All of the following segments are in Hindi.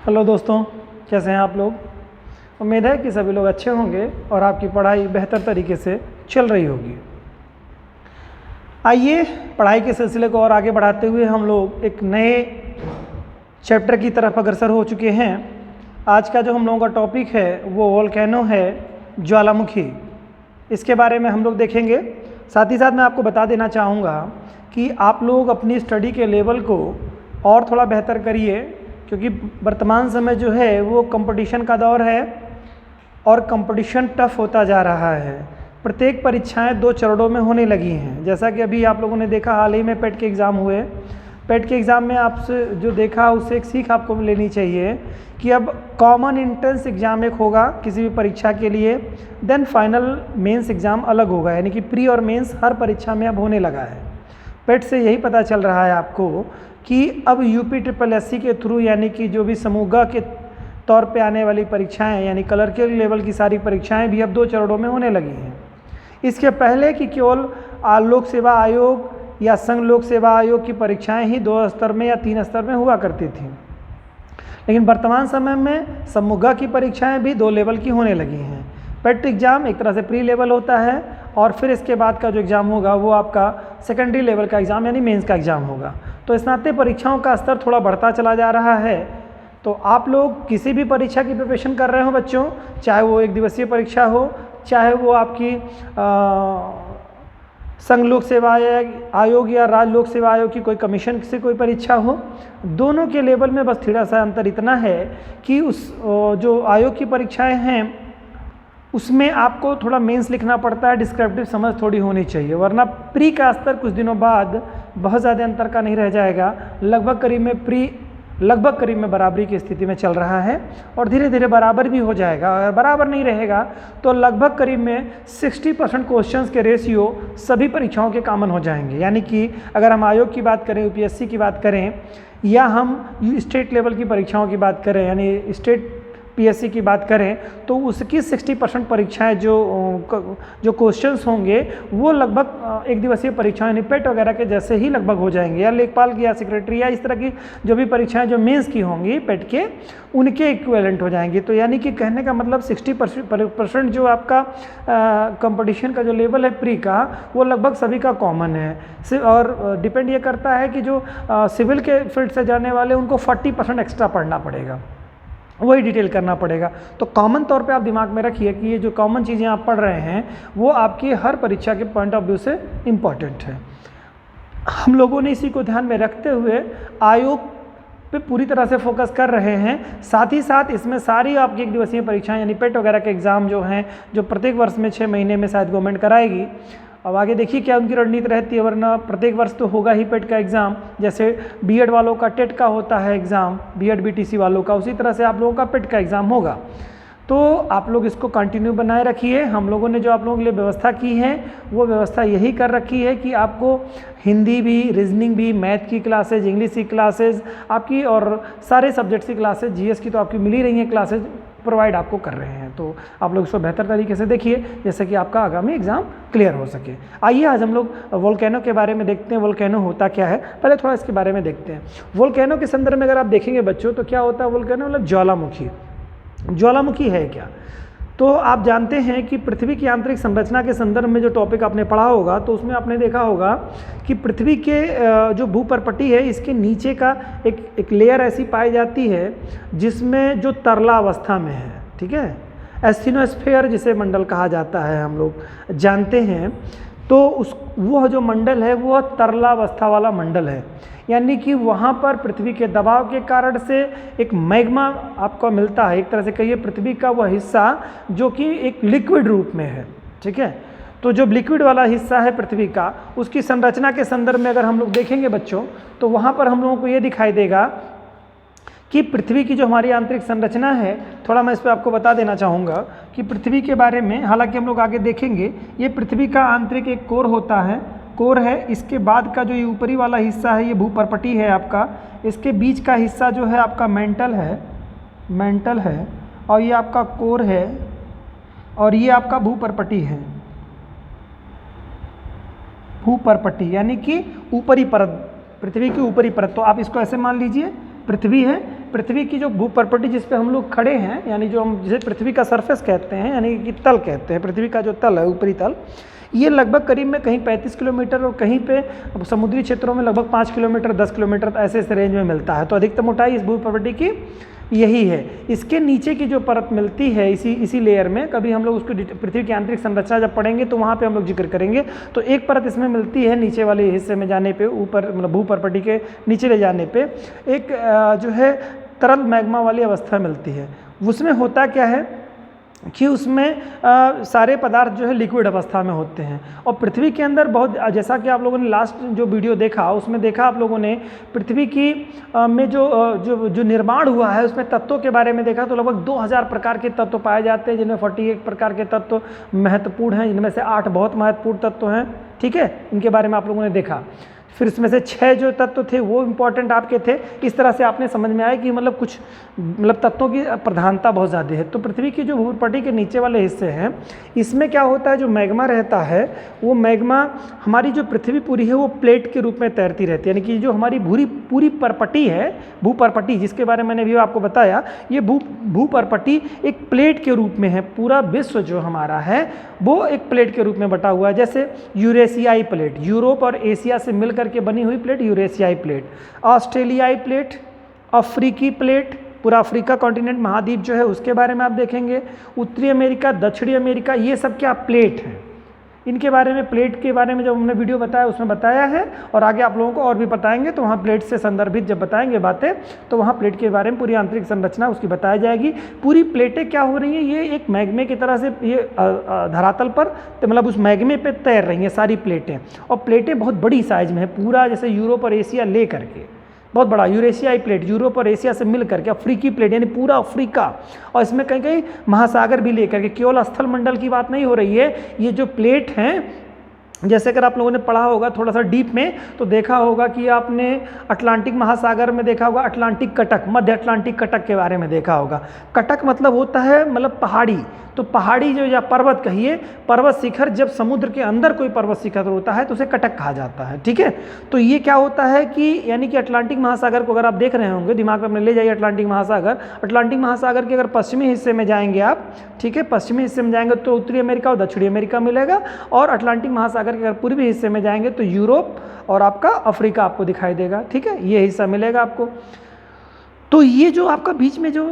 हेलो दोस्तों, कैसे हैं आप लोग। उम्मीद है कि सभी लोग अच्छे होंगे और आपकी पढ़ाई बेहतर तरीके से चल रही होगी। आइए पढ़ाई के सिलसिले को और आगे बढ़ाते हुए हम लोग एक नए चैप्टर की तरफ अग्रसर हो चुके हैं। आज का जो हम लोगों का टॉपिक है वो वोल्केनो है, ज्वालामुखी। इसके बारे में हम लोग देखेंगे। साथ ही साथ मैं आपको बता देना चाहूँगा कि आप लोग अपनी स्टडी के लेवल को और थोड़ा बेहतर करिए, क्योंकि वर्तमान समय जो है वो कंपटीशन का दौर है और कंपटीशन टफ होता जा रहा है। प्रत्येक परीक्षाएं 2 चरणों में होने लगी हैं। जैसा कि अभी आप लोगों ने देखा, हाल ही में पेट के एग्ज़ाम हुए। पेट के एग्ज़ाम में आपसे जो देखा उससे एक सीख आपको लेनी चाहिए कि अब कॉमन एंट्रेंस एग्ज़ाम एक होगा किसी भी परीक्षा के लिए, देन फाइनल मेंस एग्ज़ाम अलग होगा, यानी कि प्री और मेंस हर परीक्षा में अब होने लगा है। पेट से यही पता चल रहा है आपको कि अब UPSSC के थ्रू, यानी कि जो भी समूह के तौर पे आने वाली परीक्षाएं, यानी कलर के लेवल की सारी परीक्षाएं भी अब 2 चरणों में होने लगी हैं। इसके पहले कि केवल लोक सेवा आयोग या संघ लोक सेवा आयोग की परीक्षाएं ही 2 स्तर में या 3 स्तर में हुआ करती थी, लेकिन वर्तमान समय में समूह की परीक्षाएं भी 2 लेवल की होने लगी हैं। पेट एग्ज़ाम एक तरह से प्री लेवल होता है और फिर इसके बाद का जो एग्ज़ाम होगा वो आपका सेकेंडरी लेवल का एग्ज़ाम यानी मेंस का एग्ज़ाम होगा। तो स्नातक परीक्षाओं का स्तर थोड़ा बढ़ता चला जा रहा है। तो आप लोग किसी भी परीक्षा की प्रिपरेशन कर रहे हो बच्चों, चाहे वो 1 दिवसीय परीक्षा हो, चाहे वो आपकी संघ लोक सेवा आयोग या राज्य लोक सेवा आयोग की कोई कमीशन से कोई परीक्षा हो, दोनों के लेवल में बस थोड़ा सा अंतर इतना है कि उस जो आयोग की परीक्षाएं हैं उसमें आपको थोड़ा मेंस लिखना पड़ता है, डिस्क्रिप्टिव समझ थोड़ी होनी चाहिए, वरना प्री का स्तर कुछ दिनों बाद बहुत ज़्यादा अंतर का नहीं रह जाएगा। लगभग करीब में बराबरी की स्थिति में चल रहा है और धीरे धीरे बराबर भी हो जाएगा। अगर बराबर नहीं रहेगा तो लगभग करीब में 60% क्वेश्चंस के रेशियो सभी परीक्षाओं के कॉमन हो जाएंगे। यानी कि अगर हम आयोग की बात करें, UPSC की बात करें, या हम स्टेट लेवल की परीक्षाओं की बात करें, यानी स्टेट PSC की बात करें, तो उसकी 60% परीक्षाएं जो क्वेश्चंस होंगे वो लगभग 1 दिवसीय परीक्षाएं यानी पेट वगैरह के जैसे ही लगभग हो जाएंगे, या लेखपाल की या सेक्रेटरी या इस तरह की जो भी परीक्षाएं जो मेंस की होंगी पेट के, उनके इक्विवेलेंट हो जाएंगी। तो यानी कि कहने का मतलब 60% जो आपका कंपटीशन का जो लेवल है प्री का, वो लगभग सभी का कॉमन है। और डिपेंड ये करता है कि जो सिविल के फील्ड से जाने वाले उनको 40% एक्स्ट्रा पढ़ना पड़ेगा, वही डिटेल करना पड़ेगा। तो कॉमन तौर पे आप दिमाग में रखिए कि ये जो कॉमन चीज़ें आप पढ़ रहे हैं वो आपकी हर परीक्षा के पॉइंट ऑफ व्यू से इम्पॉर्टेंट है। हम लोगों ने इसी को ध्यान में रखते हुए आयोग पे पूरी तरह से फोकस कर रहे हैं। साथ ही साथ इसमें सारी आपकी 1 दिवसीय परीक्षाएं यानी पेट वगैरह के एग्ज़ाम जो हैं, जो प्रत्येक वर्ष में 6 महीने में शायद गवर्नमेंट कराएगी। अब आगे देखिए क्या उनकी रणनीति रहती है, वरना प्रत्येक वर्ष तो होगा ही पेट का एग्ज़ाम। जैसे बीएड वालों का टेट का होता है एग्ज़ाम, बीएड BTC वालों का, उसी तरह से आप लोगों का पेट का एग्ज़ाम होगा। तो आप लोग इसको कंटिन्यू बनाए रखिए। हम लोगों ने जो आप लोगों के लिए व्यवस्था की है वो व्यवस्था यही कर रखी है कि आपको हिंदी भी, रीजनिंग भी, मैथ की क्लासेज, इंग्लिश की क्लासेज आपकी और सारे सब्जेक्ट्स की क्लासेज, GS की तो आपकी मिल ही रही हैं क्लासेज, प्रोवाइड आपको कर रहे हैं। तो आप लोग इसको बेहतर तरीके से देखिए जैसे कि आपका आगामी एग्जाम क्लियर हो सके। आइए आज हम लोग वोल्केनो के बारे में देखते हैं। वोल्केनो होता क्या है, पहले थोड़ा इसके बारे में देखते हैं। वोल्केनो के संदर्भ में अगर आप देखेंगे बच्चों तो क्या होता है वोल्केनो, मतलब ज्वालामुखी। ज्वालामुखी है क्या, तो आप जानते हैं कि पृथ्वी की आंतरिक संरचना के संदर्भ में जो टॉपिक आपने पढ़ा होगा तो उसमें आपने देखा होगा कि पृथ्वी के जो भूपर्पटी है इसके नीचे का एक लेयर ऐसी पाई जाती है जिसमें जो तरला अवस्था में है, ठीक है, एस्थिनोस्फीयर जिसे मंडल कहा जाता है हम लोग जानते हैं। तो वह जो मंडल है वह तरला अवस्था वाला मंडल है, यानी कि वहाँ पर पृथ्वी के दबाव के कारण से एक मैग्मा आपको मिलता है, एक तरह से कहिए पृथ्वी का वह हिस्सा जो कि एक लिक्विड रूप में है, ठीक है। तो जो लिक्विड वाला हिस्सा है पृथ्वी का, उसकी संरचना के संदर्भ में अगर हम लोग देखेंगे बच्चों तो वहाँ पर हम लोगों को ये दिखाई देगा कि पृथ्वी की जो हमारी आंतरिक संरचना है, थोड़ा मैं इस पर आपको बता देना चाहूँगा कि पृथ्वी के बारे में, हालांकि हम लोग आगे देखेंगे, ये पृथ्वी का आंतरिक एक कोर होता है, कोर है। इसके बाद का जो ये ऊपरी वाला हिस्सा है ये भूपर्पटी है आपका, इसके बीच का हिस्सा जो है आपका मेंटल है, और ये आपका कोर है, और ये आपका भूपर्पटी है। यानी कि ऊपरी परत, पृथ्वी की ऊपरी परत। तो आप इसको ऐसे मान लीजिए, पृथ्वी है, पृथ्वी की जो भूपर्पटी जिस पे हम लोग खड़े हैं, यानी जो हम जिसे पृथ्वी का सरफेस कहते हैं, यानी कि तल कहते हैं, पृथ्वी का जो तल है, ऊपरी तल, ये लगभग करीब में कहीं 35 किलोमीटर और कहीं पे समुद्री क्षेत्रों में लगभग 5 किलोमीटर 10 किलोमीटर ऐसे ऐसे रेंज में मिलता है। तो अधिकतम ऊंचाई इस भूपर्पटी की यही है। इसके नीचे की जो परत मिलती है इसी लेयर में, कभी हम लोग उसको पृथ्वी की आंतरिक संरचना जब पढ़ेंगे तो वहाँ पे हम लोग जिक्र करेंगे। तो एक परत इसमें मिलती है नीचे वाले हिस्से में जाने पे, ऊपर मतलब भूपर्पटी के नीचे ले जाने पे एक जो है तरल मैग्मा वाली अवस्था मिलती है। उसमें होता क्या है कि उसमें सारे पदार्थ जो है लिक्विड अवस्था में होते हैं। और पृथ्वी के अंदर बहुत, जैसा कि आप लोगों ने लास्ट जो वीडियो देखा उसमें देखा आप लोगों ने पृथ्वी की में जो निर्माण हुआ है उसमें तत्वों के बारे में देखा। तो लगभग 2000 प्रकार के तत्व पाए जाते हैं, जिनमें 48 प्रकार के तत्व महत्वपूर्ण हैं, जिनमें से 8 बहुत महत्वपूर्ण तत्व हैं। ठीक है, इनके बारे में आप लोगों ने देखा। फिर उसमें से 6 जो तत्व थे वो इम्पॉर्टेंट आपके थे। इस तरह से आपने समझ में आया कि मतलब कुछ तत्वों की प्रधानता बहुत ज़्यादा है। तो पृथ्वी की जो भूपर्पटी के नीचे वाले हिस्से हैं, इसमें क्या होता है, जो मैग्मा रहता है वो मैग्मा, हमारी जो पृथ्वी पूरी है वो प्लेट के रूप में तैरती रहती है। यानी कि जो हमारी पूरी परपटी है, भूपर्पटी जिसके बारे में मैंने भी आपको बताया, ये भूपर्पटी एक प्लेट के रूप में है। पूरा विश्व जो हमारा है वो एक प्लेट के रूप में बटा हुआ है। जैसे यूरेशियाई प्लेट, यूरोप और एशिया से मिलकर के बनी हुई प्लेट यूरेशियाई प्लेट, ऑस्ट्रेलियाई प्लेट, अफ्रीकी प्लेट, पूरा अफ्रीका कॉन्टिनेंट महाद्वीप जो है उसके बारे में आप देखेंगे, उत्तरी अमेरिका, दक्षिणी अमेरिका, ये सब क्या प्लेट हैं। इनके बारे में, प्लेट के बारे में जब हमने वीडियो बताया उसमें बताया है, और आगे आप लोगों को और भी बताएंगे। तो वहाँ प्लेट से संदर्भित जब बताएंगे बातें तो वहाँ प्लेट के बारे में पूरी आंतरिक संरचना उसकी बताई जाएगी। पूरी प्लेटें क्या हो रही हैं, ये एक मैग्मे की तरह से ये धरातल पर मतलब उस मैग्मे पे तैर रही हैं सारी प्लेटें। और प्लेटें बहुत बड़ी साइज में है, पूरा जैसे यूरोप और एशिया ले करके बहुत बड़ा यूरेशियाई प्लेट, यूरोप और एशिया से मिल करके, अफ्रीकी प्लेट यानी पूरा अफ्रीका, और इसमें कहीं कहीं महासागर भी लेकर के, केवल स्थल मंडल की बात नहीं हो रही है। ये जो प्लेट हैं, जैसे अगर आप लोगों ने पढ़ा होगा थोड़ा सा डीप में तो देखा होगा कि आपने अटलांटिक महासागर में देखा होगा अटलांटिक कटक, मध्य अटलांटिक कटक के बारे में देखा होगा। कटक मतलब होता है मतलब पहाड़ी, तो पहाड़ी जो या पर्वत कहिए, पर्वत शिखर, जब समुद्र के अंदर कोई पर्वत शिखर होता है तो उसे कटक कहा जाता है। ठीक है, तो ये क्या होता है कि यानी कि अटलांटिक महासागर को अगर आप देख रहे होंगे, दिमाग में अपने ले जाइए अटलांटिक महासागर के अगर पश्चिमी हिस्से में जाएंगे आप, ठीक है, पश्चिमी हिस्से में जाएंगे तो उत्तरी अमेरिका और दक्षिणी अमेरिका मिलेगा, और अटलांटिक महासागर के अगर पूर्वी हिस्से में जाएंगे तो यूरोप और आपका अफ्रीका आपको दिखाई देगा। ठीक है, ये हिस्सा मिलेगा आपको। तो ये जो आपका बीच में जो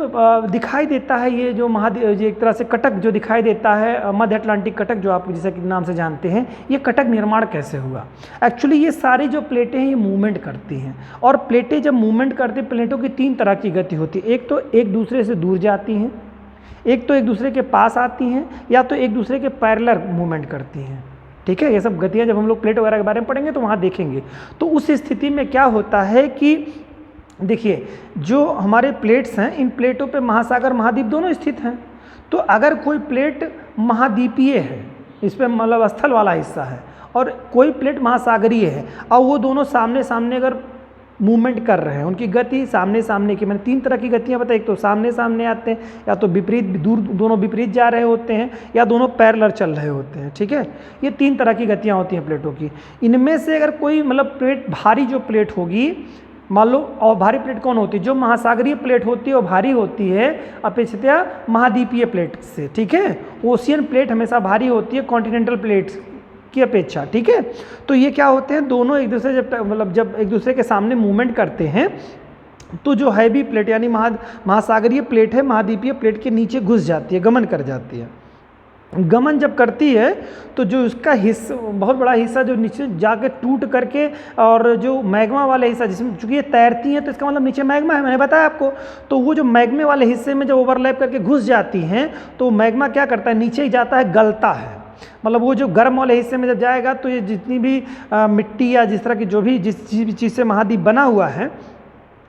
दिखाई देता है, ये जो महाद्वीप, एक तरह से कटक जो दिखाई देता है, मध्य अटलांटिक कटक जो आप जैसे कि नाम से जानते हैं, ये कटक निर्माण कैसे हुआ। एक्चुअली ये सारी जो प्लेटें हैं ये मूवमेंट करती हैं, और प्लेटें जब मूवमेंट करती हैं, प्लेटों की 3 तरह की गति होती है। एक तो एक दूसरे से दूर जाती हैं, एक तो एक दूसरे के पास आती हैं, या तो एक दूसरे के पैरेलल मूवमेंट करती हैं। ठीक है, ये सब गतियाँ जब हम लोग प्लेट वगैरह के बारे में पढ़ेंगे तो वहाँ देखेंगे। तो उस स्थिति में क्या होता है कि देखिए, जो हमारे प्लेट्स हैं, इन प्लेटों पे महासागर महाद्वीप दोनों स्थित हैं। तो अगर कोई प्लेट महाद्वीपीय है, इस पर मतलब स्थल वाला हिस्सा है, और कोई प्लेट महासागरीय है, और वो दोनों सामने सामने अगर मूवमेंट कर रहे हैं, उनकी गति सामने सामने की, मैंने 3 तरह की गतियाँ बताई। एक तो सामने सामने आते हैं, या तो विपरीत दूर, दोनों विपरीत जा रहे होते हैं, या दोनों पैरेलल चल रहे होते हैं। ठीक है, ये 3 तरह की गतियाँ होती हैं प्लेटों की। इनमें से अगर कोई मतलब प्लेट, भारी जो प्लेट होगी, मान लो, और भारी प्लेट कौन होती है, जो महासागरीय प्लेट होती है वो भारी होती है अपेक्षितया महाद्वीपीय प्लेट से। ठीक है, ओशियन प्लेट हमेशा भारी होती है कॉन्टिनेंटल प्लेट की अपेक्षा। ठीक है, तो ये क्या होते हैं, दोनों एक दूसरे जब एक दूसरे के सामने मूवमेंट करते हैं तो जो हैवी प्लेट यानी महासागरीय प्लेट है, महाद्वीपीय प्लेट के नीचे घुस जाती है, गमन कर जाती है। गमन जब करती है तो जो उसका हिस्सा, बहुत बड़ा हिस्सा जो नीचे जाके टूट करके, और जो मैग्मा वाले हिस्सा जिसमें चूंकि ये तैरती हैं तो इसका मतलब नीचे मैग्मा है, मैंने बताया आपको। तो वो जो मैग्मे वाले हिस्से में जब ओवरलैप करके घुस जाती हैं तो मैग्मा क्या करता है, नीचे ही जाता है, गलता है। मतलब वो जो गर्म वाले हिस्से में जब जाएगा तो ये जितनी भी मिट्टी या जिस तरह की जो भी जिस चीज़ से महाद्वीप बना हुआ है,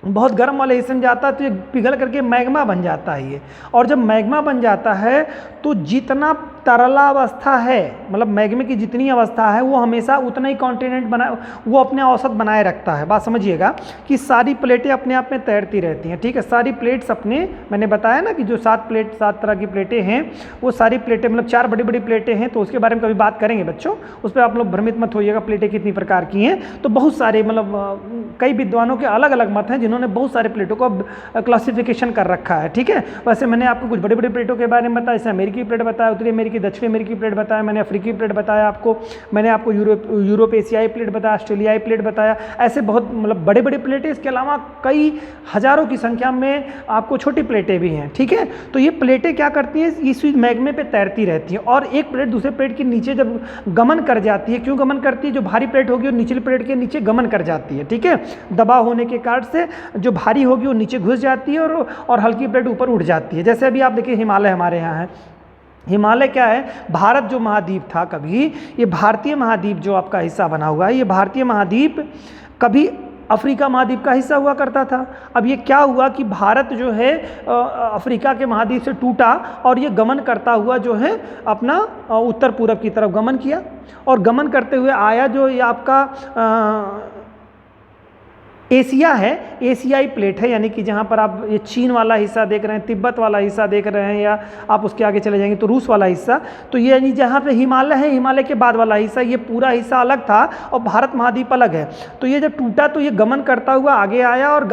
बहुत गर्म वाले हिस्से में जाता है तो ये पिघल करके मैग्मा बन जाता है ये। और जब मैग्मा बन जाता है तो जितना तरलावस्था है, मतलब मैग्मा की जितनी अवस्था है वो हमेशा उतना ही कॉन्टिनेंट बना, वो अपने औसत बनाए रखता है। बात समझिएगा कि सारी प्लेटें अपने आप में तैरती रहती हैं, ठीक है। सारी प्लेट्स अपने, मैंने बताया ना कि जो 7 तरह की प्लेटें हैं, वो सारी प्लेटें मतलब 4 बड़ी बड़ी प्लेटें हैं, तो उसके बारे में कभी बात करेंगे बच्चों, उस पर आप लोग भ्रमित मत होइएगा प्लेटें कितनी प्रकार की हैं। तो बहुत सारे मतलब कई विद्वानों के अलग अलग मत हैं जिन्होंने बहुत सारे प्लेटों को क्लासिफिकेशन कर रखा है, ठीक है। वैसे मैंने आपको कुछ बड़ी बड़ी प्लेटों के बारे में बताया, जैसे अमेरिकी प्लेट बताया, उत्तरी अमेरिकी, दक्षिण अमेरिकी प्लेट बताया, मैंने अफ्रीकी प्लेट बताया आपको, मैंने आपको यूरोप एशियाई प्लेट बताया, ऑस्ट्रेलियाई प्लेट बताया। ऐसे बहुत मतलब बड़े बड़े प्लेटें, इसके अलावा कई हजारों की संख्या में आपको छोटी प्लेटें भी हैं, ठीक है। तो ये प्लेटें क्या करती हैं, इस मैग्मा पे तैरती रहती हैं, और एक प्लेट दूसरे प्लेट के नीचे जब गमन कर जाती है, क्यों गमन करती है, जो भारी प्लेट होगी वो निचली प्लेट के नीचे गमन कर जाती है, ठीक है। दबाव होने के कारण से जो भारी होगी वो नीचे घुस जाती है और हल्की प्लेट ऊपर उठ जाती है। जैसे अभी आप देखिए हिमालय हमारे यहाँ है, हिमालय क्या है, भारत जो महाद्वीप था कभी, ये भारतीय महाद्वीप जो आपका हिस्सा बना हुआ है, ये भारतीय महाद्वीप कभी अफ्रीका महाद्वीप का हिस्सा हुआ करता था। अब ये क्या हुआ कि भारत जो है अफ्रीका के महाद्वीप से टूटा और ये गमन करता हुआ जो है अपना उत्तर पूरब की तरफ गमन किया, और गमन करते हुए आया जो ये आपका एशिया है, एशियाई प्लेट है, यानी कि जहाँ पर आप ये चीन वाला हिस्सा देख रहे हैं, तिब्बत वाला हिस्सा देख रहे हैं, या आप उसके आगे चले जाएंगे तो रूस वाला हिस्सा, तो ये यानी जहाँ पे हिमालय है, हिमालय के बाद वाला हिस्सा, ये पूरा हिस्सा अलग था और भारत महाद्वीप अलग है। तो ये जब टूटा तो ये गमन करता हुआ आगे आया, और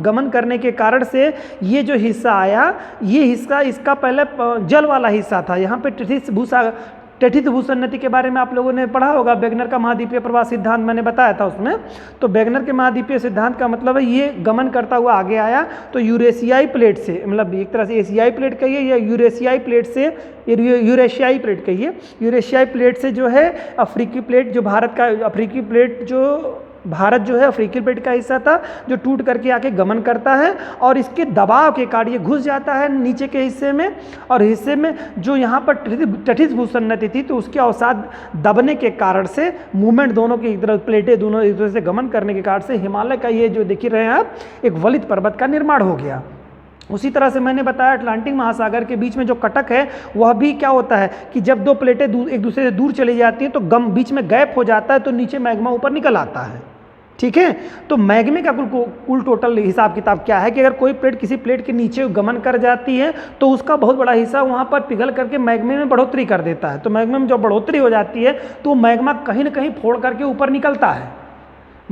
गमन करने के कारण से ये जो हिस्सा आया, ये हिस्सा इसका पहले जल वाला हिस्सा था। यहाँ पे टेथिस भूसन्नति के बारे में आप लोगों ने पढ़ा होगा, वेगनर का महाद्वीपीय प्रवाह सिद्धांत मैंने बताया था उसमें। तो वेगनर के महाद्वीपीय सिद्धांत का मतलब है ये गमन करता हुआ आगे आया, तो यूरेशियाई प्लेट से, मतलब एक तरह से एशियाई प्लेट कहिए या यूरेशियाई प्लेट से, यूरेशियाई प्लेट कहिए, यूरेशियाई प्लेट से जो है अफ्रीकी प्लेट, जो भारत का अफ्रीकी प्लेट, जो भारत जो है अफ्रीकी प्लेट का हिस्सा था, जो टूट करके आके गमन करता है, और इसके दबाव के कारण ये घुस जाता है नीचे के हिस्से में, और हिस्से में जो यहाँ पर टेथिस भूसन्नति थी, तो उसके अवसाद दबने के कारण से मूवमेंट दोनों की तरफ, प्लेटें दोनों एक दूसरे से गमन करने के कारण से हिमालय का ये जो देख रहे हैं आप, एक वलित पर्वत का निर्माण हो गया। उसी तरह से मैंने बताया अटलांटिक महासागर के बीच में जो कटक है, वह भी क्या होता है कि जब 2 प्लेटें एक दूसरे से दूर चली जाती हैं तो बीच में गैप हो जाता है, तो नीचे मैग्मा ऊपर निकल आता है, ठीक है। तो मैग्मा का कुल टोटल हिसाब किताब क्या है कि अगर कोई प्लेट किसी प्लेट के नीचे गमन कर जाती है तो उसका बहुत बड़ा हिस्सा वहाँ पर पिघल करके मैग्मा में बढ़ोतरी कर देता है। तो मैग्मा में जब बढ़ोतरी हो जाती है तो मैग्मा कहीं ना कहीं फोड़ करके ऊपर निकलता है।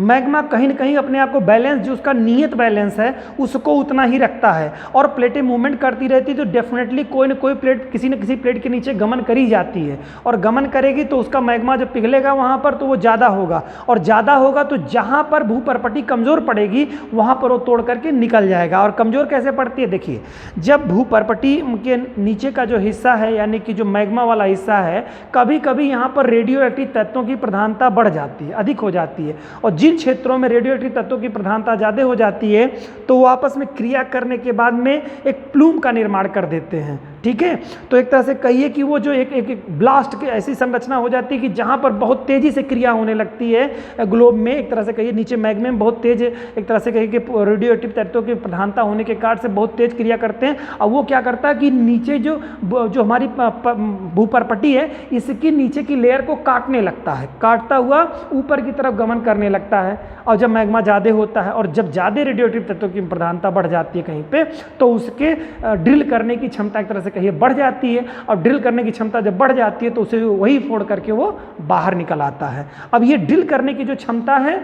मैग्मा कहीं ना कहीं अपने आप को बैलेंस, जो उसका नियत बैलेंस है, उसको उतना ही रखता है, और प्लेटें मूवमेंट करती रहती है, तो डेफिनेटली कोई ना कोई प्लेट किसी न किसी प्लेट के नीचे गमन करी जाती है, और गमन करेगी तो उसका मैग्मा जब पिघलेगा वहाँ पर तो वो ज़्यादा होगा, और ज़्यादा होगा तो जहाँ पर भूपर्पटी कमज़ोर पड़ेगी वहाँ पर वो तोड़ करके निकल जाएगा। और कमज़ोर कैसे पड़ती है, देखिए, जब भूपर्पटी के नीचे का जो हिस्सा है, यानी कि जो मैग्मा वाला हिस्सा है, कभी कभी यहाँ पर रेडियो एक्टिव तत्वों की प्रधानता बढ़ जाती है, अधिक हो जाती है, और जिन क्षेत्रों में रेडियोएक्टिव तत्वों की प्रधानता ज़्यादा हो जाती है तो वो आपस में क्रिया करने के बाद में एक प्लूम का निर्माण कर देते हैं, ठीक है। तो एक तरह से कहिए कि वो जो एक ब्लास्ट की ऐसी संरचना हो जाती है कि जहाँ पर बहुत तेज़ी से क्रिया होने लगती है ग्लोब में, एक तरह से कहिए नीचे मैग्मा में बहुत तेज, एक तरह से कहिए कि रेडियोएक्टिव तत्वों की प्रधानता होने के कारण से बहुत तेज क्रिया करते हैं, और वो क्या करता है कि नीचे जो हमारी भूपर्पटी है, इसकी नीचे की लेयर को काटने लगता है, काटता हुआ ऊपर की तरफ गमन करने लगता है। और जब मैग्मा ज़्यादा होता है और जब ज़्यादा रेडियोएक्टिव तत्वों की प्रधानता बढ़ जाती है कहीं पे, तो उसके ड्रिल करने की क्षमता एक तरह से कहिए बढ़ जाती है, और ड्रिल करने की क्षमता जब बढ़ जाती है तो उसे वही फोड़ करके वो बाहर निकल आता है। अब ये ड्रिल करने की जो क्षमता है,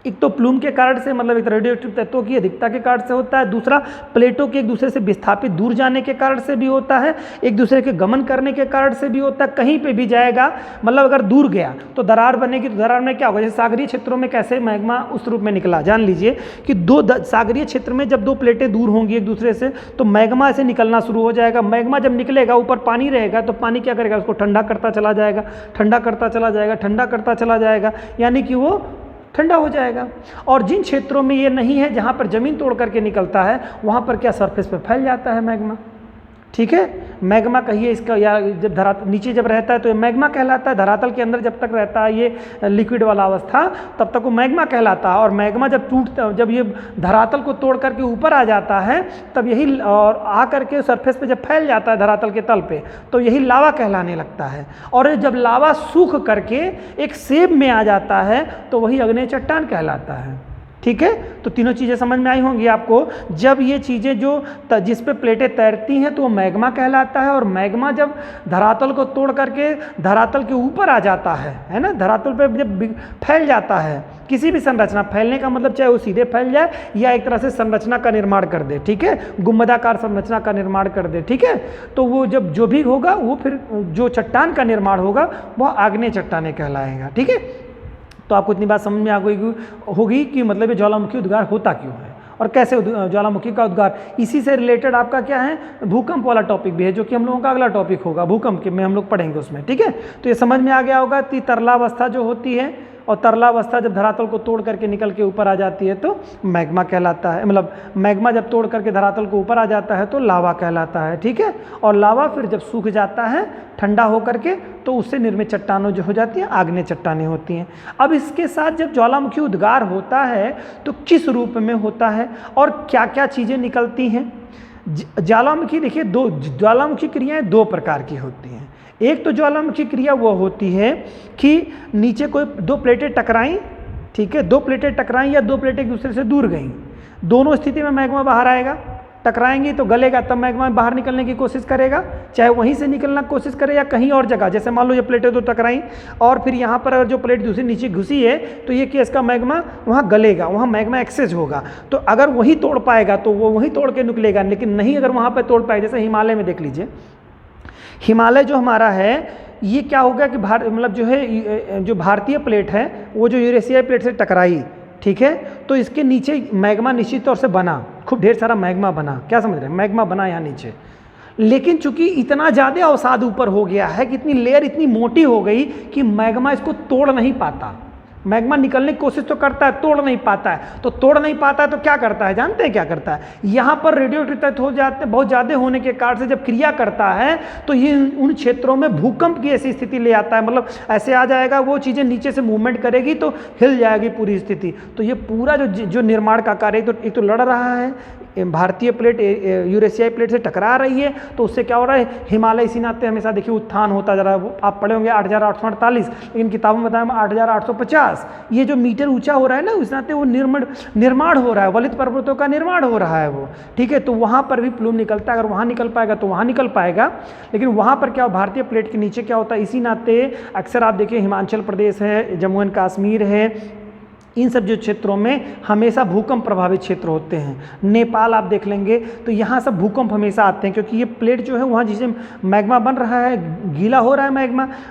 एक तो प्लूम के कारण से, मतलब एक रेडियोएक्टिव तत्वों की अधिकता के कारण से होता है, दूसरा प्लेटों के एक दूसरे से विस्थापित दूर जाने के कारण से भी होता है, एक दूसरे के गमन करने के कारण से भी होता है। कहीं पे भी जाएगा, मतलब अगर दूर गया तो दरार बनेगी, तो दरार में क्या होगा, जैसे सागरीय क्षेत्रों में कैसे मैग्मा उस रूप में निकला, जान लीजिए कि सागरीय क्षेत्र में जब 2 प्लेटें दूर होंगी एक दूसरे से तो मैग्मा ऐसे निकलना शुरू हो जाएगा। मैग्मा जब निकलेगा, ऊपर पानी रहेगा, तो पानी क्या करेगा, उसको ठंडा करता चला जाएगा, ठंडा करता चला जाएगा, ठंडा करता चला जाएगा, यानी कि वो ठंडा हो जाएगा। और जिन क्षेत्रों में ये नहीं है, जहाँ पर ज़मीन तोड़ करके निकलता है, वहाँ पर क्या सरफेस पे फैल जाता है मैग्मा, ठीक है। मैग्मा कहिए इसका, या जब नीचे जब रहता है तो ये मैग्मा कहलाता है, धरातल के अंदर जब तक रहता है ये लिक्विड वाला अवस्था तब तक वो मैग्मा कहलाता है। और मैग्मा जब ये धरातल को तोड़ करके ऊपर आ जाता है तब यही, और आ करके सरफेस पे जब फैल जाता है धरातल के तल पे तो यही लावा कहलाने लगता है। और जब लावा सूख करके एक सेब में आ जाता है तो वही आग्नेय चट्टान कहलाता है। ठीक है, तो तीनों चीज़ें समझ में आई होंगी आपको। जब ये चीज़ें जो जिस पे प्लेटें तैरती हैं तो वो मैग्मा कहलाता है, और मैग्मा जब धरातल को तोड़ करके धरातल के ऊपर आ जाता है ना, धरातल पे जब फैल जाता है, किसी भी संरचना, फैलने का मतलब चाहे वो सीधे फैल जाए या एक तरह से संरचना का निर्माण कर दे, ठीक है, गुंबदाकार संरचना का निर्माण कर दे, ठीक है, तो वो जब जो भी होगा वो फिर जो चट्टान का निर्माण होगा वह आग्नेय चट्टानें कहलाएगा। ठीक है, तो आपको इतनी बात समझ में आ गई होगी कि मतलब ये ज्वालामुखी उद्गार होता क्यों है और कैसे ज्वालामुखी का उद्गार। इसी से रिलेटेड आपका क्या है, भूकंप वाला टॉपिक भी है, जो कि हम लोगों का अगला टॉपिक होगा, भूकंप के में हम लोग पढ़ेंगे उसमें। ठीक है, तो ये समझ में आ गया होगा कि तरलावस्था जो होती है, और तरलावस्था जब धरातल को तोड़ करके निकल के ऊपर आ जाती है तो मैग्मा कहलाता है, मतलब मैग्मा जब तोड़ करके धरातल को ऊपर आ जाता है तो लावा कहलाता है। ठीक है, और लावा फिर जब सूख जाता है ठंडा हो करके तो उससे निर्मित चट्टानों जो हो जाती हैं आग्नेय चट्टानें होती हैं। अब इसके साथ जब ज्वालामुखी उद्गार होता है तो किस रूप में होता है और क्या क्या चीज़ें निकलती हैं। ज्वालामुखी देखिए, दो ज्वालामुखी क्रियाएं दो प्रकार की होती हैं। एक तो ज्वालामुखी क्रिया वो होती है कि नीचे कोई दो प्लेटें टकराई, ठीक है, दो प्लेटें टकराई या दो प्लेटें एक दूसरे से दूर गईं, दोनों स्थिति में मैग्मा बाहर आएगा। टकराएंगी तो गलेगा, तब मैग्मा बाहर निकलने की कोशिश करेगा, चाहे वहीं से निकलना कोशिश करे या कहीं और जगह। जैसे मान लो ये प्लेटें तो टकराई और फिर यहाँ पर अगर जो प्लेट दूसरी नीचे घुसी है तो ये केस का मैग्मा वहाँ गलेगा, वहाँ मैग्मा एक्सेस होगा। तो अगर वहीं तोड़ पाएगा तो वो वहीं तोड़ के निकलेगा, लेकिन नहीं अगर वहाँ पर तोड़ पाएगा, जैसे हिमालय में देख लीजिए, हिमालय जो हमारा है ये क्या हो गया कि मतलब जो है जो भारतीय प्लेट है वो जो यूरेशियाई प्लेट से टकराई, ठीक है, तो इसके नीचे मैग्मा निश्चित तौर से बना, खूब ढेर सारा मैग्मा बना। क्या समझ रहे हैं, मैग्मा बना यहाँ नीचे, लेकिन चूंकि इतना ज़्यादा अवसाद ऊपर हो गया है कि इतनी लेयर इतनी मोटी हो गई कि मैग्मा इसको तोड़ नहीं पाता। मैग्मा निकलने की कोशिश तो करता है, तोड़ नहीं पाता है। तो तोड़ नहीं पाता है तो क्या करता है, जानते हैं क्या करता है, यहाँ पर रेडियोएक्टिव तत्व हो जाते बहुत ज़्यादा होने के कारण से जब क्रिया करता है तो ये उन क्षेत्रों में भूकंप की ऐसी स्थिति ले आता है, मतलब ऐसे आ जाएगा, वो चीज़ें नीचे से मूवमेंट करेगी तो हिल जाएगी पूरी स्थिति। तो ये पूरा जो निर्माण का कार्य, एक तो लड़ रहा है, भारतीय प्लेट यूरेशियाई प्लेट से टकरा रही है, तो उससे क्या हो रहा है, हिमालय इसी नाते हमेशा देखिए उत्थान होता जा रहा है। आप पढ़े होंगे 8,848, लेकिन किताबों में बताया 8,850। ये जो मीटर ऊंचा हो रहा है ना, उस नाते वो निर्माण हो रहा है, वलित पर्वतों का निर्माण हो रहा है वो, ठीक है। तो वहाँ पर भी प्लूम निकलता है, अगर वहाँ निकल पाएगा तो वहाँ निकल पाएगा, लेकिन वहाँ पर क्या, भारतीय प्लेट के नीचे क्या होता है, इसी नाते अक्सर आप देखिए हिमाचल प्रदेश है, जम्मू एंड कश्मीर है, इन सब जो क्षेत्रों में हमेशा भूकंप प्रभावित क्षेत्र होते हैं। नेपाल आप देख लेंगे तो यहाँ सब भूकंप हमेशा आते हैं, क्योंकि ये प्लेट जो है वहाँ जिसे मैग्मा बन रहा है, गीला हो रहा है,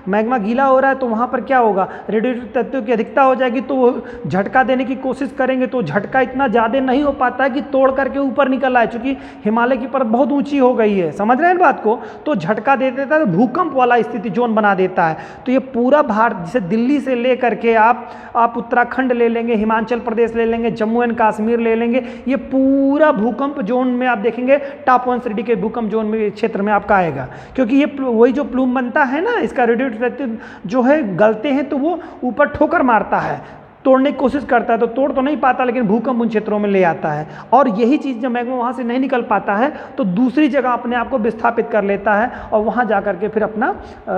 मैग्मा गीला हो रहा है, तो वहाँ पर क्या होगा, रेडियोएक्टिव तत्वों की अधिकता हो जाएगी, तो वो झटका देने की कोशिश करेंगे, तो झटका इतना ज़्यादा नहीं हो पाता है कि तोड़ करके ऊपर निकल आए, चूँकि हिमालय की परत बहुत ऊँची हो गई है, समझ रहे हैं बात को, तो झटका दे देता है, तो भूकंप वाला स्थिति जोन बना देता है। तो ये पूरा भारत, जैसे दिल्ली से ले करके आप उत्तराखंड ले लेंगे, हिमाचल प्रदेश ले लेंगे, जम्मू एंड कश्मीर ले लेंगे, ये पूरा भूकंप जोन में आप देखेंगे टॉप 1 श्रेणी के भूकंप जोन में क्षेत्र में आपका आएगा, क्योंकि ये वही जो प्लूम बनता है ना, इसका रेडियोएक्टिव जो है गलते हैं तो वो ऊपर ठोकर मारता है, तोड़ने की कोशिश करता है, तो तोड़ तो नहीं पाता, लेकिन भूकंप उन क्षेत्रों में ले आता है। और यही चीज़ जब मैग्मा वहाँ से नहीं निकल पाता है तो दूसरी जगह अपने आप को विस्थापित कर लेता है और वहाँ जा करके फिर अपना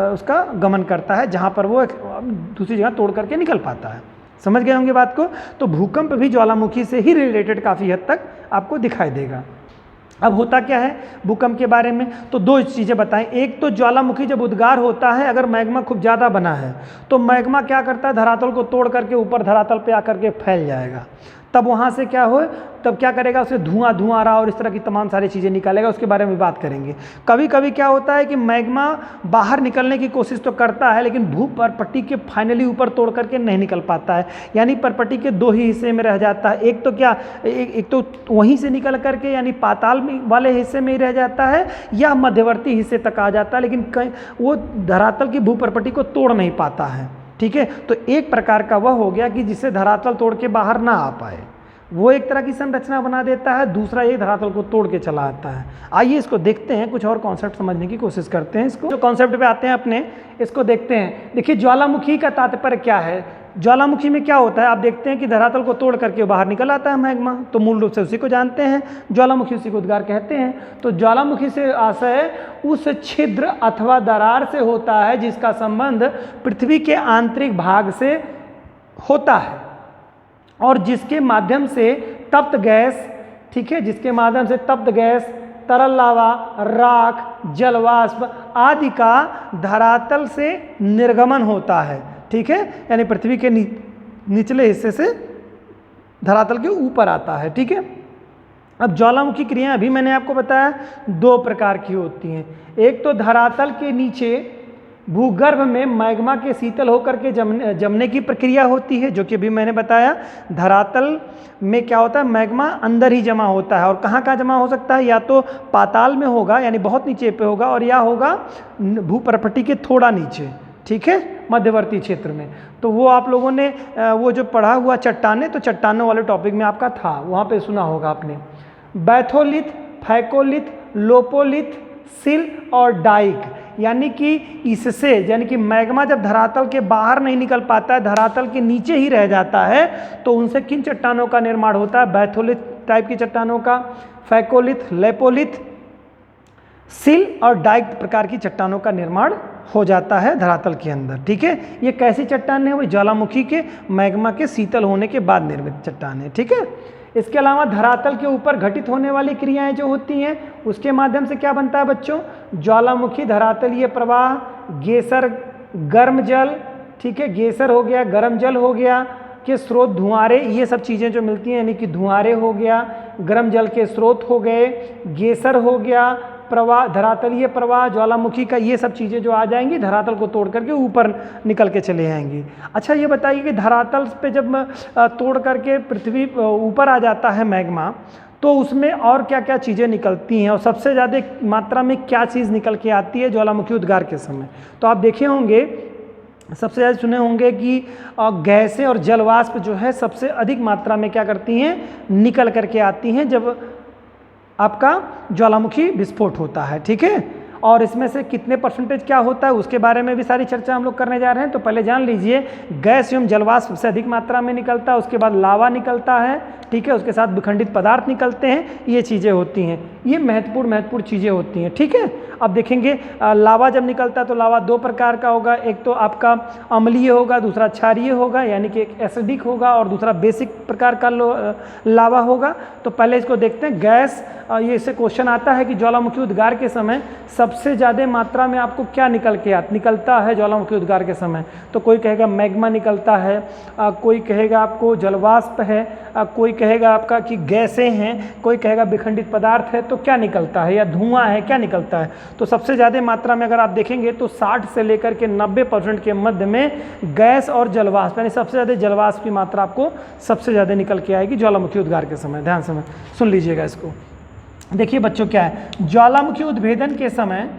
उसका गमन करता है, जहाँ पर वो दूसरी जगह तोड़ करके निकल पाता है। समझ गए होंगे बात को। तो भूकंप भी ज्वालामुखी से ही रिलेटेड काफ़ी हद तक आपको दिखाई देगा। अब होता क्या है भूकंप के बारे में, तो दो चीज़ें बताएं। एक तो ज्वालामुखी जब उद्गार होता है, अगर मैग्मा खूब ज़्यादा बना है तो मैग्मा क्या करता है, धरातल को तोड़ करके ऊपर धरातल पे आकर के फैल जाएगा, तब वहाँ से क्या हो, तब क्या करेगा, उससे धुआं आ रहा और इस तरह की तमाम सारी चीज़ें निकालेगा, उसके बारे में बात करेंगे। कभी कभी क्या होता है कि मैग्मा बाहर निकलने की कोशिश तो करता है, लेकिन भू परपट्टी के फाइनली ऊपर तोड़ करके नहीं निकल पाता है, यानी परपट्टी के दो ही हिस्से में रह जाता है। एक तो क्या, एक तो वहीं से निकल करके यानी पाताल वाले हिस्से में ही रह जाता है, या मध्यवर्ती हिस्से तक आ जाता है, लेकिन वो धरातल की भू परपट्टी को तोड़ नहीं पाता है। ठीक है, तो एक प्रकार का वह हो गया कि जिससे धरातल तोड़ के बाहर ना आ पाए, वो एक तरह की संरचना बना देता है, दूसरा एक धरातल को तोड़ के चला आता है। आइए इसको देखते हैं, कुछ और कॉन्सेप्ट समझने की कोशिश करते हैं। इसको जो कॉन्सेप्ट पे आते हैं अपने, इसको देखते हैं। देखिए ज्वालामुखी का तात्पर्य क्या है। ज्वालामुखी में क्या होता है, आप देखते हैं कि धरातल को तोड़ करके बाहर निकल आता है मैग्मा, तो मूल रूप से उसी को जानते हैं ज्वालामुखी, उसी को उद्गार कहते हैं। तो ज्वालामुखी से आशय उस छिद्र अथवा दरार से होता है जिसका संबंध पृथ्वी के आंतरिक भाग से होता है और जिसके माध्यम से तप्त गैस, ठीक है, जिसके माध्यम से तप्त गैस, तरल लावा, राख, जलवाष्प आदि का धरातल से निर्गमन होता है, ठीक है, यानी पृथ्वी के निचले हिस्से से धरातल के ऊपर आता है, ठीक है। अब ज्वालामुखी क्रियाएं अभी मैंने आपको बताया 2 प्रकार की होती हैं। एक तो धरातल के नीचे भूगर्भ में मैग्मा के शीतल होकर के जमने की प्रक्रिया होती है, जो कि अभी मैंने बताया। धरातल में क्या होता है, मैग्मा अंदर ही जमा होता है और कहाँ कहाँ जमा हो सकता है, या तो पाताल में होगा यानी बहुत नीचे पे होगा, और या होगा भूपरपट्टी के थोड़ा नीचे, ठीक है, मध्यवर्ती क्षेत्र में। तो वो आप लोगों ने वो जो पढ़ा हुआ चट्टानें, तो चट्टानों वाले टॉपिक में आपका था, वहाँ पे सुना होगा आपने। बैथोलिथ, फैकोलिथ, लोपोलिथ, सिल और डाइक, यानी कि इससे, यानी कि मैग्मा जब धरातल के बाहर नहीं निकल पाता है, धरातल के नीचे ही रह जाता है, तो उनसे किन चट्टानों का निर्माण होता है, बैथोलिथ टाइप की चट्टानों का, फैकोलिथ, लेपोलिथ, सिल और डाइक प्रकार की चट्टानों का निर्माण हो जाता है धरातल के अंदर, ठीक है। ये कैसी चट्टान है, वो ज्वालामुखी के मैग्मा के शीतल होने के बाद निर्मित चट्टान है, ठीक है। इसके अलावा धरातल के ऊपर घटित होने वाली क्रियाएं जो होती हैं, उसके माध्यम से क्या बनता है बच्चों, ज्वालामुखी धरातलीय प्रवाह, गेसर, गर्म जल, ठीक है, गेसर हो गया, गर्म जल हो गया के स्रोत, धुआंरे, ये सब चीज़ें जो मिलती हैं, यानी कि धुआंरे हो गया, गर्म जल के स्रोत हो गए, गेसर हो गया, प्रवाह, धरातलीय प्रवाह ज्वालामुखी का, ये सब चीज़ें जो आ जाएंगी धरातल को तोड़ करके ऊपर निकल के चले आएंगी। अच्छा ये बताइए कि धरातल पे जब तोड़ करके पृथ्वी ऊपर आ जाता है मैग्मा, तो उसमें और क्या क्या चीज़ें निकलती हैं और सबसे ज़्यादा मात्रा में क्या चीज़ निकल के आती है ज्वालामुखी उद्गार के समय। तो आप देखे होंगे, सबसे ज़्यादा सुने होंगे कि गैसें और जलवाष्प जो है सबसे अधिक मात्रा में क्या करती हैं, निकल करके आती हैं जब आपका ज्वालामुखी विस्फोट होता है, ठीक है। और इसमें से कितने परसेंटेज क्या होता है, उसके बारे में भी सारी चर्चा हम लोग करने जा रहे हैं। तो पहले जान लीजिए, गैस एवं जलवाष्प सबसे अधिक मात्रा में निकलता है, उसके बाद लावा निकलता है, ठीक है, उसके साथ विखंडित पदार्थ निकलते हैं, ये चीज़ें होती हैं, ये महत्वपूर्ण चीज़ें होती हैं, ठीक है। अब देखेंगे लावा जब निकलता है तो लावा 2 प्रकार का होगा, एक तो आपका अम्लीय होगा, दूसरा क्षारीय होगा, यानी कि एक एसिडिक होगा, और दूसरा बेसिक प्रकार का लावा होगा। तो पहले इसको देखते हैं। गैस, ये इससे क्वेश्चन आता है कि ज्वालामुखी उद्गार के समय सबसे ज़्यादा मात्रा में आपको क्या निकलता है ज्वालामुखी उद्गार के समय। तो कोई कहेगा मैग्मा निकलता है, कोई कहेगा आपको जलवाष्प है, कोई कहेगा आपका कि गैसें हैं, कोई कहेगा विखंडित पदार्थ है। तो क्या निकलता है, या धुआं है, क्या निकलता है। तो सबसे ज़्यादा मात्रा में अगर आप देखेंगे तो 60 से लेकर के 90% के मध्य में गैस और जलवाष्प, यानी सबसे ज़्यादा जलवाष्प की मात्रा आपको सबसे ज़्यादा निकल के आएगी ज्वालामुखी उद्गार के समय। ध्यान से सुन लीजिएगा इसको। देखिए बच्चों क्या है, ज्वालामुखी उद्भेदन के समय,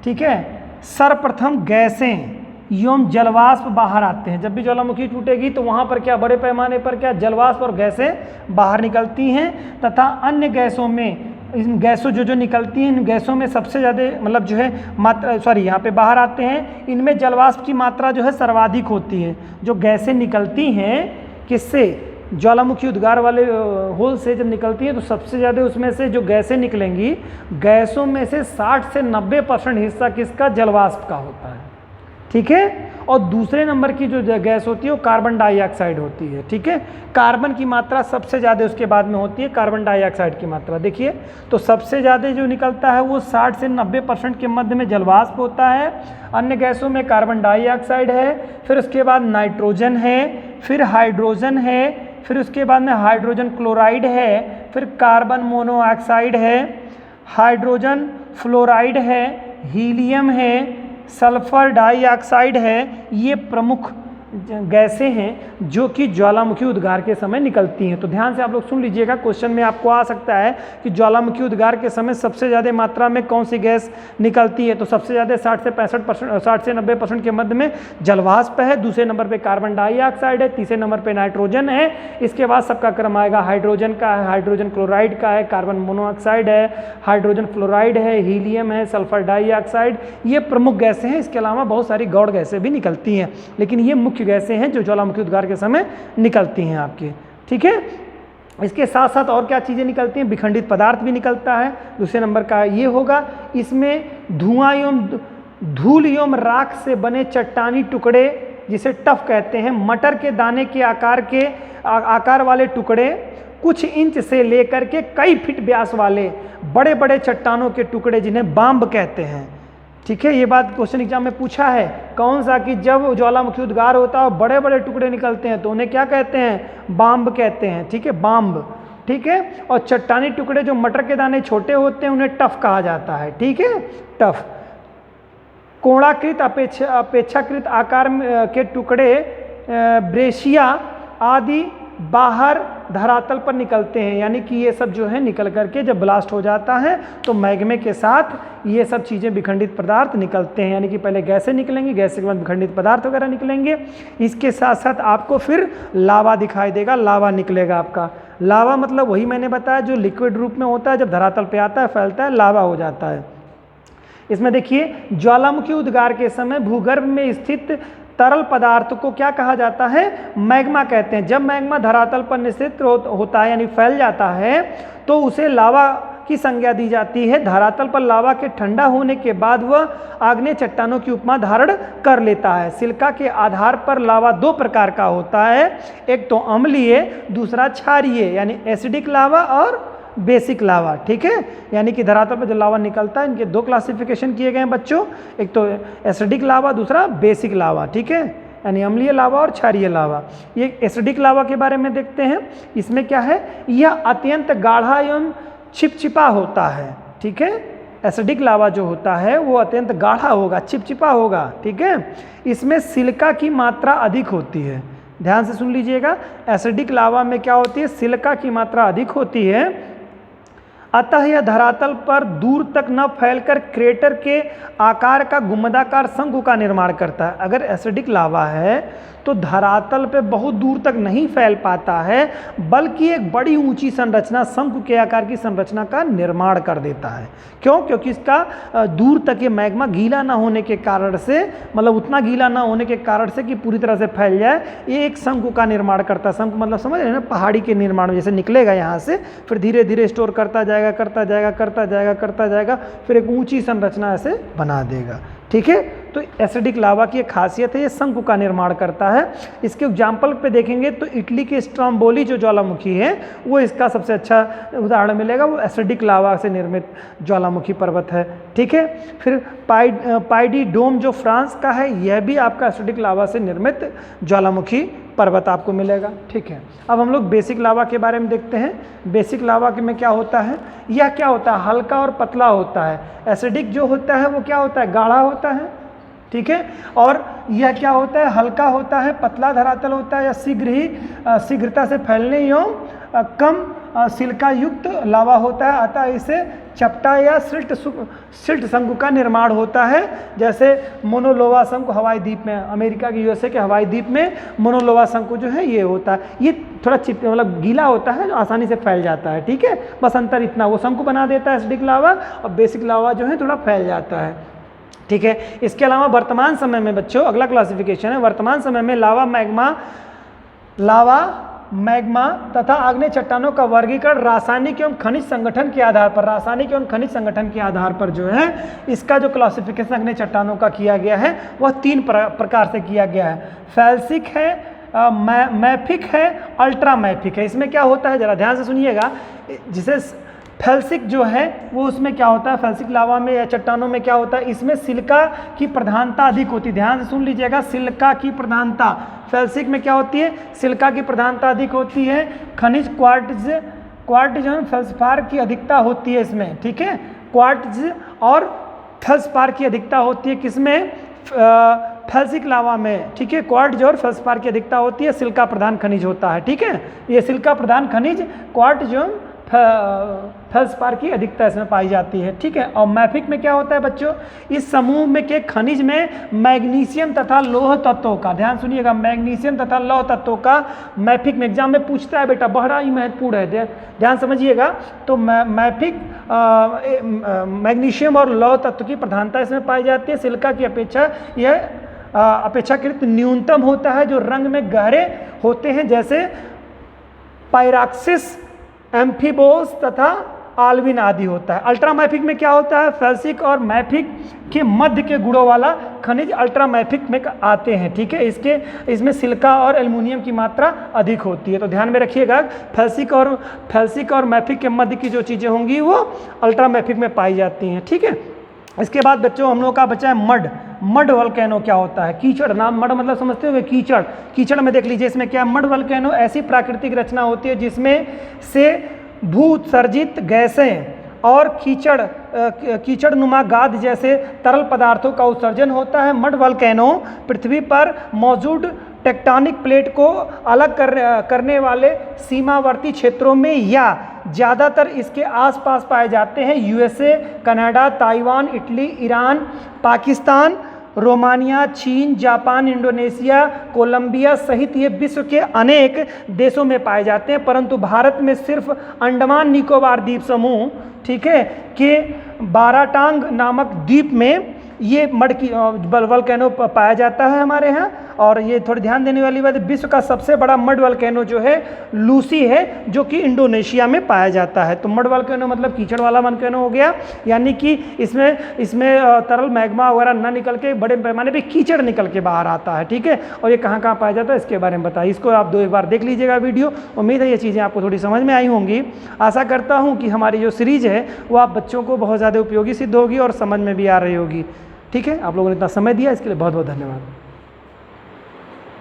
ठीक है, सर्वप्रथम गैसें एवं जलवाष्प बाहर आते हैं। जब भी ज्वालामुखी टूटेगी तो वहाँ पर क्या, बड़े पैमाने पर क्या, जलवाष्प और गैसें बाहर निकलती हैं, तथा अन्य गैसों में, इन गैसों जो निकलती हैं, इन गैसों में सबसे ज़्यादा मतलब जो है मात्रा, यहाँ पे बाहर आते हैं, इनमें जलवाष्प की मात्रा जो है सर्वाधिक होती है। जो गैसें निकलती हैं किससे, ज्वालामुखी उद्गार वाले होल से जब निकलती है, तो सबसे ज़्यादा उसमें से जो गैसें निकलेंगी, गैसों में से 60 से 90% हिस्सा किसका, जलवाष्प का होता है, ठीक है। और दूसरे नंबर की जो गैस होती है वो कार्बन डाइऑक्साइड होती है, ठीक है। कार्बन की मात्रा सबसे ज़्यादा उसके बाद में होती है, कार्बन डाइऑक्साइड की मात्रा। देखिए तो सबसे ज़्यादा जो निकलता है वो 60 से 90% के मध्य में जलवाष्प होता है, अन्य गैसों में कार्बन डाइऑक्साइड है, फिर उसके बाद नाइट्रोजन है, फिर हाइड्रोजन है, फिर उसके बाद में हाइड्रोजन क्लोराइड है, फिर कार्बन मोनोऑक्साइड है, हाइड्रोजन फ्लोराइड है, हीलियम है, सल्फर डाइऑक्साइड है। ये प्रमुख गैसें हैं जो कि ज्वालामुखी उद्गार के समय निकलती हैं। तो ध्यान से आप लोग सुन लीजिएगा, क्वेश्चन में आपको आ सकता है कि ज्वालामुखी उद्गार के समय सबसे ज़्यादा मात्रा में कौन सी गैस निकलती है। तो सबसे ज़्यादा 60 से 65%, 60 से 90% के मध्य में जलवाष्प है, दूसरे नंबर पे कार्बन डाइऑक्साइड है, तीसरे नंबर पे नाइट्रोजन है, इसके बाद सबका क्रम आएगा हाइड्रोजन का है, हाइड्रोजन क्लोराइड का है, कार्बन मोनोऑक्साइड है, हाइड्रोजन फ्लोराइड है, हीलियम है, सल्फर डाइऑक्साइड। ये प्रमुख गैसें हैं। इसके अलावा बहुत सारी गौड़ गैसें भी निकलती हैं, लेकिन ये मुख्य गैसें हैं जो ज्वालामुखी उद्गार के समय निकलती हैं आपके। ठीक है, इसके साथ साथ और क्या चीज़ें निकलती हैं, विखंडित पदार्थ भी निकलता है। दूसरे नंबर का ये होगा, इसमें धुआं एवं धूल एवं राख से बने चट्टानी टुकड़े जिसे टफ कहते हैं, मटर के दाने के आकार वाले टुकड़े, कुछ इंच से लेकर के कई फीट व्यास वाले बड़े बड़े चट्टानों के टुकड़े जिन्हें बाम्ब कहते हैं। ठीक है, ये बात क्वेश्चन एग्जाम में पूछा है, कौन सा कि जब ज्वालामुखी उद्गार होता है और बड़े बड़े टुकड़े निकलते हैं तो उन्हें क्या कहते हैं, बाम्ब कहते हैं। ठीक है, बाम्ब। ठीक है, और चट्टानी टुकड़े जो मटर के दाने छोटे होते हैं उन्हें टफ कहा जाता है। ठीक है, टफ। कोणाकृत अपेक्षाकृत आकार के टुकड़े ब्रेशिया आदि बाहर धरातल पर निकलते हैं, यानी कि ये सब जो है निकल करके जब ब्लास्ट हो जाता है तो मैग्मे के साथ ये सब चीज़ें विखंडित पदार्थ निकलते हैं, यानी कि पहले गैसें निकलेंगी, गैस के बाद विखंडित पदार्थ वगैरह निकलेंगे। इसके साथ साथ आपको फिर लावा दिखाई देगा, लावा निकलेगा आपका। लावा मतलब वही मैंने बताया जो लिक्विड रूप में होता है, जब धरातल पे आता है फैलता है, लावा हो जाता है। इसमें देखिए, ज्वालामुखी उद्गार के समय भूगर्भ में स्थित तरल पदार्थ को क्या कहा जाता है, मैग्मा कहते हैं। जब मैग्मा धरातल पर निश्चित होता है यानी फैल जाता है तो उसे लावा की संज्ञा दी जाती है। धरातल पर लावा के ठंडा होने के बाद वह आग्नेय चट्टानों की उपमा धारण कर लेता है। सिलिका के आधार पर लावा दो प्रकार का होता है, एक तो अम्लीय, दूसरा क्षारीय, यानी एसिडिक लावा और बेसिक लावा। ठीक है, यानी कि धरातल पर जो लावा निकलता है, इनके दो क्लासिफिकेशन किए गए हैं बच्चों, एक तो एसिडिक लावा, दूसरा बेसिक लावा। ठीक है, यानी अम्लीय लावा और क्षारीय लावा। ये एसिडिक लावा के बारे में देखते हैं। इसमें क्या है, यह अत्यंत गाढ़ा एवं चिपचिपा होता है। ठीक है, एसिडिक लावा जो होता है वो अत्यंत गाढ़ा होगा, चिपचिपा होगा। ठीक है, इसमें सिलिका की मात्रा अधिक होती है। ध्यान से सुन लीजिएगा, एसिडिक लावा में क्या होती है, सिलिका की मात्रा अधिक होती है, अतः यह धरातल पर दूर तक न फैलकर क्रेटर के आकार का गुम्बदाकार शंकु का निर्माण करता है। अगर एसिडिक लावा है तो धरातल पे बहुत दूर तक नहीं फैल पाता है, बल्कि एक बड़ी ऊंची संरचना, शंकु के आकार की संरचना का निर्माण कर देता है। क्यों? क्योंकि इसका दूर तक ये मैग्मा गीला ना होने के कारण से, मतलब उतना गीला ना होने के कारण से कि पूरी तरह से फैल जाए, ये एक शंकु का निर्माण करता है। शंकु मतलब समझ रहे हैं ना, पहाड़ी के निर्माण जैसे निकलेगा यहाँ से, फिर धीरे धीरे स्टोर करता जाएगा, करता जाएगा, करता जाएगा, करता जाएगा, फिर एक ऊंची संरचना ऐसे बना देगा। ठीक है, तो एसिडिक लावा की एक खासियत है, ये शंकु का निर्माण करता है। इसके एग्जाम्पल पे देखेंगे तो इटली के स्ट्रोम्बोली जो ज्वालामुखी है वो इसका सबसे अच्छा उदाहरण मिलेगा, वो एसिडिक लावा से निर्मित ज्वालामुखी पर्वत है। ठीक है, फिर पाइडी डोम जो फ्रांस का है, यह भी आपका एसिडिक लावा से निर्मित ज्वालामुखी पर्वत आपको मिलेगा। ठीक है, अब हम लोग बेसिक लावा के बारे में देखते हैं। बेसिक लावा के में क्या होता है, यह क्या होता है, हल्का और पतला होता है। एसिडिक जो होता है वो क्या होता है, गाढ़ा होता है। ठीक है, और यह क्या होता है, हल्का होता है, पतला धरातल होता है, या शीघ्रता से फैलने एवं कम सिलिका युक्त लावा होता है। अतः इसे चपटा या सिल्ट शंकु का निर्माण होता है। जैसे मोनोलोवा शंकु हवाई द्वीप में, अमेरिका के यूएसए के हवाई द्वीप में मोनोलोवा शंकु जो है ये होता है। ये थोड़ा मतलब गीला होता है, आसानी से फैल जाता है। ठीक है, बस अंतर इतना, वो शंकु बना देता है एसिडिक लावा, और बेसिक लावा जो है थोड़ा फैल जाता है। ठीक है, इसके अलावा वर्तमान समय में बच्चों, अगला क्लासिफिकेशन है, वर्तमान समय में लावा मैग्मा तथा आग्नेय चट्टानों का वर्गीकरण रासायनिक एवं खनिज संगठन के आधार पर, जो है इसका जो क्लासिफिकेशन आग्नेय चट्टानों का किया गया है वह तीन प्रकार से किया गया है। फैल्सिक है, मैफिक है, अल्ट्रा मैफिक है। इसमें क्या होता है, जरा ध्यान से सुनिएगा। जिसे फैल्सिक जो है वो उसमें क्या होता है, फैल्सिक लावा में या चट्टानों में क्या होता है, इसमें सिलिका की प्रधानता अधिक होती है। ध्यान से सुन लीजिएगा, सिलिका की प्रधानता फैल्सिक में क्या होती है, सिलिका की प्रधानता अधिक होती है। खनिज क्वार्ट्ज और फेल्सपार की अधिकता होती है इसमें। ठीक है, क्वार्ट्ज और फेल्सपार की अधिकता होती है किसमें, फेल्सिक लावा में, ठीक है, क्वार्ट्ज और फेल्सपार की अधिकता होती है, सिलिका प्रधान खनिज होता है, ठीक है। ये सिलिका प्रधान खनिज क्वार्ट्ज एवं फेल्सपार की अधिकता इसमें पाई जाती है, ठीक है। और मैफिक में क्या होता है बच्चों, इस समूह में के खनिज में मैग्नीशियम तथा लौह तत्वों का, ध्यान सुनिएगा, मैग्नीशियम तथा लौह तत्वों का मैफिक में एग्जाम में पूछता है बेटा, बड़ा ही महत्वपूर्ण है, ध्यान समझिएगा। तो मैफिक मैग्नीशियम और लौह तत्व की प्रधानता इसमें पाई जाती है। सिलिका की अपेक्षा यह अपेक्षाकृत न्यूनतम होता है, जो रंग में गहरे होते हैं, जैसे पायरॉक्सिस, एम्फीबोस तथा आल्विन आदि होता है। अल्ट्रामैफिक में क्या होता है, फेल्सिक और मैफिक के मध्य के गुणों वाला खनिज अल्ट्रामैफिक में आते हैं, ठीक है। इसमें सिलिका और एल्युमिनियम की मात्रा अधिक होती है, तो ध्यान में रखिएगा, फेल्सिक और मैफिक के मध्य की जो चीज़ें होंगी वो अल्ट्रामैफिक में पाई जाती हैं, ठीक है। इसके बाद बच्चों हम लोग का बचा है मड वोल्केनो। क्या होता है, कीचड़, नाम मड मतलब समझते हो, कीचड़। कीचड़ में देख लीजिए, इसमें क्या, मड वोल्केनो ऐसी प्राकृतिक रचना होती है जिसमें से भू उत्सर्जित गैसें और कीचड़ नुमा गाद जैसे तरल पदार्थों का उत्सर्जन होता है। मड वोल्केनो पृथ्वी पर मौजूद टेक्टोनिक प्लेट को अलग करने वाले सीमावर्ती क्षेत्रों में या ज़्यादातर इसके आसपास पाए जाते हैं। USA, Canada, Taiwan, Italy, Iran, Pakistan, Romania, चीन, जापान, इंडोनेशिया, कोलंबिया सहित ये विश्व के अनेक देशों में पाए जाते हैं, परंतु भारत में सिर्फ अंडमान निकोबार द्वीप समूह, ठीक है, के बाराटांग नामक द्वीप में ये मड की वोल्केनो पाया जाता है हमारे यहाँ। और ये थोड़ी ध्यान देने वाली बात है, विश्व का सबसे बड़ा मड वोल्केनो जो है लूसी है, जो कि इंडोनेशिया में पाया जाता है। तो मड वोल्केनो मतलब कीचड़ वाला वोल्केनो हो गया, यानी कि इसमें तरल मैग्मा वगैरह ना निकल के बड़े पैमाने पे कीचड़ निकल के बाहर आता है, ठीक है। और ये कहाँ कहाँ पाया जाता है इसके बारे में बताइए, इसको आप एक बार देख लीजिएगा वीडियो। उम्मीद है ये चीज़ें आपको थोड़ी समझ में आई होंगी। आशा करता हूँ कि हमारी जो सीरीज़ है वो आप बच्चों को बहुत ज़्यादा उपयोगी सिद्ध होगी और समझ में भी आ रही होगी, ठीक है। आप लोगों ने इतना समय दिया इसके लिए बहुत बहुत धन्यवाद।